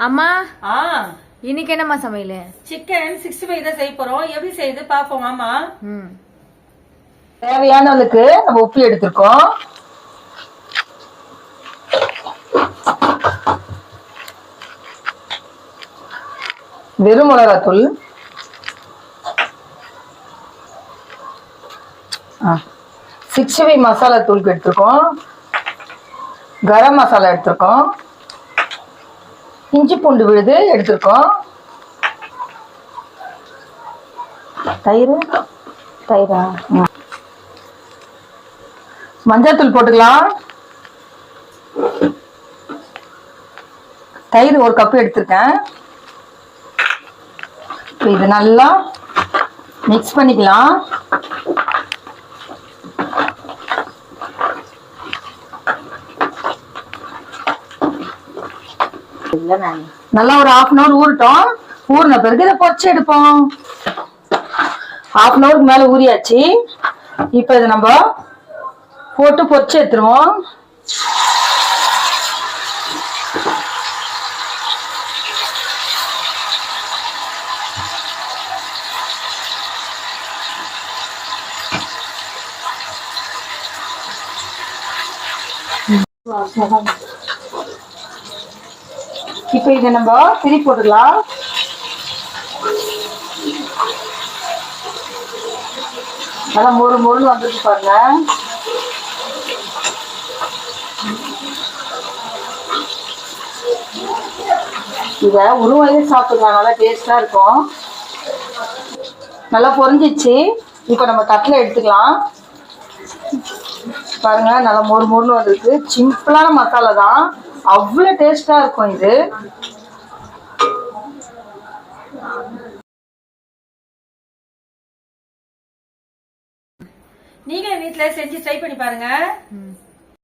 அம்மா ஆ இன்னைக்கு என்னம்மா சமையல்? சிக்கன் 65 தான் செய்ய போறோம். எப்படி செய்யுது பாப்போம். ஆமா, தேவையான அளவுக்கு நம்ம உப்பு எடுத்திருக்கோம். வெறும் மிளகாத்தூள், 65 மசாலா தூள் எடுத்திருக்கோம். கரம் மசாலா எடுத்திருக்கோம். இஞ்சி பூண்டு விழுது எடுத்திருக்கோம். தயிரா மஞ்சள் போட்டுக்கலாம். தயிர் 1 கப் எடுத்திருக்கேன். இது நல்லா மிக்ஸ் பண்ணிக்கலாம். நல்லா ஒரு 1/2 hour ஊறட்டும். ஊறின பிறகு இதை பொரிச்சு எடுப்போம். 1/2 hourக்கு மேல ஊறியாச்சு. இப்ப இதை நம்ம போட்டு பொரிச்சு எடுத்துருவோம். இப்ப இதை நம்ம திரி போட்டுக்கலாம். நல்லா மொறு வந்துட்டு பாருங்க. இத உருவாயே சாப்பிடலாம், நல்லா டேஸ்டா இருக்கும். நல்லா பொரிஞ்சிச்சு. இப்ப நம்ம தட்டில் எடுத்துக்கலாம். பாருங்க, நல்லா மொறுன்னு வந்திருக்கு. சிம்பிளான மசாலா தான், அவ்வளவு டேஸ்டா இருக்கும் இது. நீங்க வீட்டுல செஞ்சு ட்ரை பண்ணி பாருங்க.